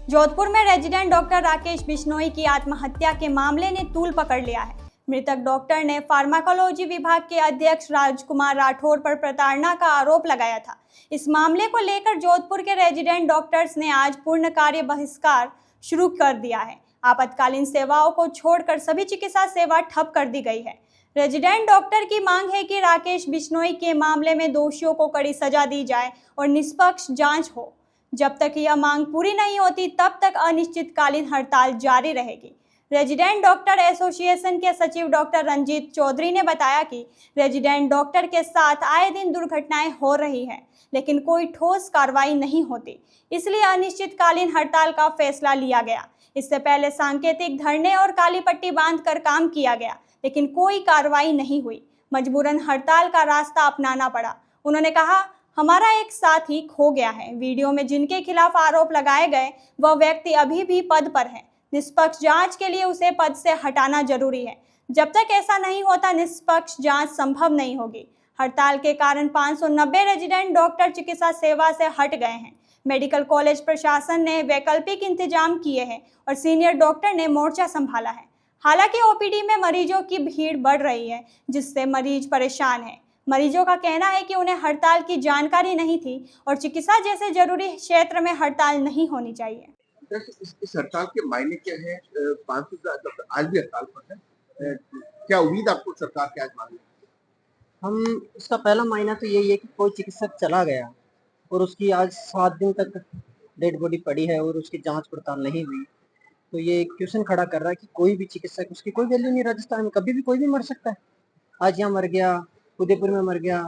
जोधपुर में resident doctor Rakesh Bishnoi की आत्महत्या के मामले ने तूल पकड़ लिया है। मृतक डॉक्टर ने फार्माकोलॉजी विभाग के अध्यक्ष राजकुमार राठौर पर प्रताड़ना का आरोप लगाया था। इस मामले को लेकर जोधपुर के रेजिडेंट डॉक्टर्स ने आज पूर्ण कार्य बहिष्कार शुरू कर दिया है। आपातकालीन सेवाओं को छोड़कर सभी चिकित्सा सेवा ठप कर दी गई है। रेजिडेंट डॉक्टर की मांग है कि राकेश बिश्नोई के मामले में दोषियों को कड़ी सजा दी जाए और निष्पक्ष जांच हो। जब तक यह मांग पूरी नहीं होती तब तक अनिश्चितकालीन हड़ताल जारी रहेगी। रेजिडेंट डॉक्टर एसोसिएशन के सचिव डॉक्टर रंजीत चौधरी ने बताया कि रेजिडेंट डॉक्टर के साथ आए दिन दुर्घटनाएं हो रही हैं, लेकिन कोई ठोस कार्रवाई नहीं होती, इसलिए अनिश्चितकालीन हड़ताल का फैसला लिया गया। इससे पहले सांकेतिक धरने और काली पट्टी बांधकर काम किया गया, लेकिन कोई कार्रवाई नहीं हुई। मजबूरन हड़ताल का रास्ता अपनाना पड़ा। उन्होंने कहा, हमारा एक साथी खो गया है। वीडियो में जिनके खिलाफ आरोप लगाए गए वह व्यक्ति अभी भी पद पर है। निष्पक्ष जांच के लिए उसे पद से हटाना जरूरी है। जब तक ऐसा नहीं होता निष्पक्ष जांच संभव नहीं होगी। हड़ताल के कारण 590 रेजिडेंट डॉक्टर चिकित्सा सेवा से हट गए हैं। मेडिकल कॉलेज प्रशासन ने वैकल्पिक इंतजाम किए हैं और सीनियर डॉक्टर ने मोर्चा संभाला है। हालांकि ओपीडी में मरीजों की भीड़ बढ़ रही है, जिससे मरीज परेशान है। मरीजों का कहना है कि उन्हें हड़ताल की जानकारी नहीं थी और चिकित्सा जैसे जरूरी क्षेत्र में हड़ताल नहीं होनी चाहिए। इस हड़ताल के मायने क्या है? 500 आज भी हड़ताल पर है। क्या उम्मीद आपको सरकार के आज मांगे? हम इसका पहला मायना तो यही है कि कोई चिकित्सक चला गया और उसकी आज 7 दिन तक डेड बॉडी पड़ी है और उसकी जांच पड़ताल नहीं हुई, तो ये क्वेश्चन खड़ा कर रहा है कि कोई भी चिकित्सक, उसकी कोई वैल्यू नहीं। राजस्थान में कभी भी कोई भी मर सकता है। आज यहाँ मर गया, उदयपुर में मर गया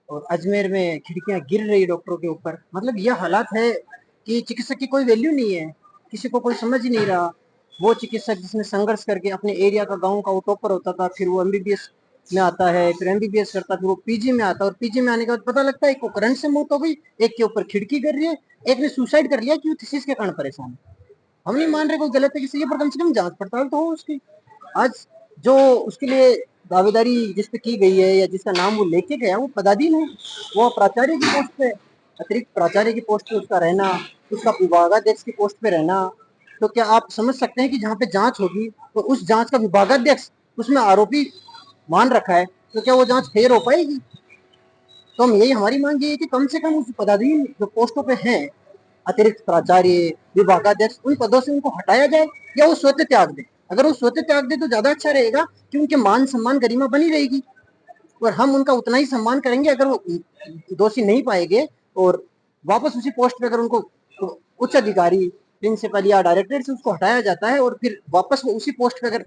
और अजमेर में खिड़कियां गिर रही डॉक्टरों के ऊपर। मतलब यह हालात है कि चिकित्सक की कोई वैल्यू नहीं है, किसी को कोई समझ ही नहीं रहा। वो चिकित्सक जिसने संघर्ष करके अपने एरिया का, गांव का वो टॉपर होता था, फिर वो एमबीबीएस में आता है, फिर एमबीबीएस करता, फिर वो पीजी में आता है और पीजी में आने के बाद पता लगता है एक को करंट से मौत हो गई, एक के ऊपर खिड़की गिर रही है, एक ने सुसाइड कर लिया क्यों? थीसिस के कारण परेशान है। हम नहीं मान रहे कोई गलत है किसी के, पर कम से कम जांच पड़ताल तो हो उसकी। आज जो उसके लिए दावेदारी जिस पे की गई है या जिसका नाम वो लेके गया वो पदाधीन है, वो प्राचार्य की पोस्ट पे, अतिरिक्त प्राचार्य की पोस्ट पे उसका रहना, उसका विभागाध्यक्ष की पोस्ट पे रहना, तो क्या आप समझ सकते हैं कि जहाँ पे जांच होगी तो उस जांच का विभागाध्यक्ष उसमें आरोपी मान रखा है, तो क्या वो जांच फेयर हो पाएगी? तो हम यही, हमारी मांग ये है कि कम से कम उस पदाधीन जो पोस्टों पे हैं, अतिरिक्त प्राचार्य, विभागाध्यक्ष, उन पदों से उनको हटाया जाए या वो स्वतः त्याग दे। अगर वो स्वतः त्याग दे तो ज्यादा अच्छा रहेगा कि उनके मान सम्मान गरिमा बनी रहेगी और हम उनका उतना ही सम्मान करेंगे अगर वो दोषी नहीं पाएंगे और वापस उसी पोस्ट पे अगर उनको उच्च अधिकारी, प्रिंसिपल या डायरेक्टर से उसको हटाया जाता है और फिर वापस वो उसी पोस्ट पे अगर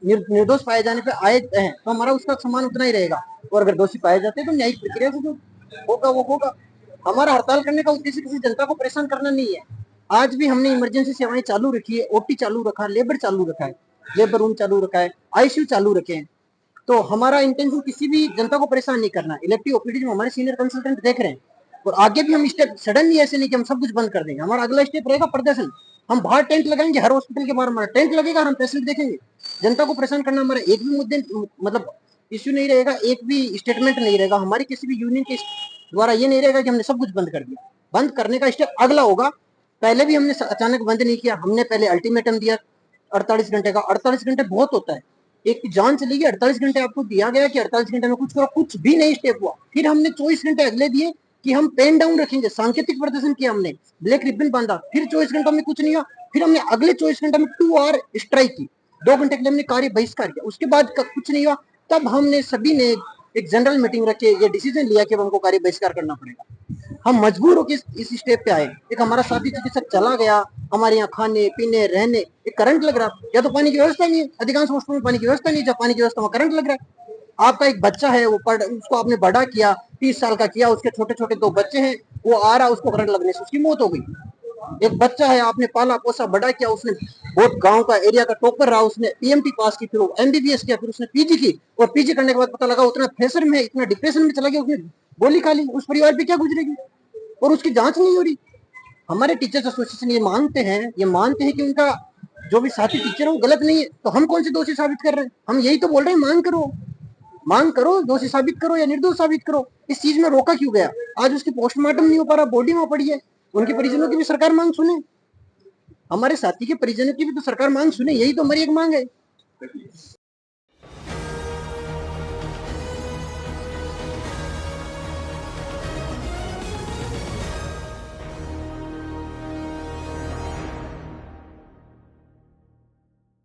निर्दोष पाए जाने पे आए हैं तो हमारा उसका सम्मान उतना ही रहेगा। और अगर दोषी पाए जाते हैं तो न्यायिक प्रक्रिया से जो होगा वो होगा। हमारा हड़ताल करने का उद्देश्य किसी जनता को परेशान करना नहीं है। आज भी हमने इमरजेंसी सेवाएं चालू रखी है, ओटी चालू रखा है, लेबर चालू रखा है, लेबर रूम चालू रखा है, आईसीयू चालू रखे हैं। तो हमारा इंटेंशन किसी भी जनता को परेशान नहीं करना। इलेक्टिव ओपीडी में हमारे सीनियर कंसल्टेंट देख रहे हैं और आगे भी हम स्टेप सडनली ऐसे नहीं कि हम सब कुछ बंद कर देंगे। हमारा अगला स्टेप रहेगा प्रदर्शन। हम बाहर टेंट लगाएंगे, हर हॉस्पिटल के बाहर हमारा टेंट लगेगा, हम पेशेंट देखेंगे। जनता को परेशान करना हमारा एक भी मुद्दे मतलब इश्यू नहीं रहेगा, एक भी स्टेटमेंट नहीं रहेगा हमारी किसी भी यूनियन के द्वारा। ये नहीं रहेगा कि हमने सब कुछ बंद कर दिया। बंद करने का स्टेप अगला होगा। पहले भी हमने अचानक बंद नहीं किया, हमने पहले अल्टीमेटम दिया 48 घंटे का। 48 घंटे बहुत होता है, एक जान चली गई, 48 घंटे आपको दिया गया कि 48 घंटे में कुछ करो, कुछ भी नहीं स्टेप हुआ। फिर हमने 24 घंटे अगले दिए कि हम पेन डाउन रखेंगे, सांकेतिक प्रदर्शन किया, हमने ब्लैक रिबन बांधा, फिर 24 घंटों में कुछ नहीं हुआ। फिर हमने अगले 24 घंटे में 2 आवर स्ट्राइक की, 2 घंटे के लिए हमने कार्य बहिष्कार किया, उसके बाद कुछ नहीं हुआ। तब हमने सभी ने एक जनरल मीटिंग रख के ये डिसीजन लिया कि हमको कार्य बहिष्कार करना पड़ेगा। हम मजबूर होकर इस स्टेप पे आए। एक हमारा साथी चिकित्सक चला गया, हमारे यहाँ खाने पीने रहने, एक करंट लग रहा, या तो पानी की व्यवस्था नहीं है, अधिकांश हॉस्पिटल में पानी की व्यवस्था नहीं है, जब पानी की व्यवस्था में करंट लग रहा है। आपका एक बच्चा है, वो उसको आपने बड़ा किया, 30 साल का किया, उसके छोटे छोटे 2 बच्चे हैं, वो आ रहा, उसको करंट लगने से उसकी मौत हो गई। एक बच्चा है, आपने पाला पोसा बड़ा किया, उसने बहुत गांव का एरिया का टॉपर रहा, उसने पीएमटी पास की, फिर वो एमबीबीएस किया, फिर उसने पीजी की, और पीजी करने के बाद पता लगा उतना प्रेशर में, इतना डिप्रेशन में चला गया, उसने गोली खा ली। उस परिवार पे क्या गुजरेगी? और उसकी जांच नहीं हो रही। हमारे टीचर्स एसोसिएशन ये मानते हैं कि उनका जो भी साथी टीचर है वो गलत नहीं है, तो हम कौन से दोषी साबित कर रहे हैं? हम यही तो बोल रहे हैं, मांग करो, दोषी साबित करो या निर्दोष साबित करो। इस चीज में रोका क्यों गया? आज उसकी पोस्टमार्टम नहीं हो पा रहा, बॉडी में पड़ी है, उनके परिजनों की भी सरकार मांग सुने। हमारे साथी के परिजनों की भी तो सरकार मांग सुने, यही तो हमारी एक मांग है।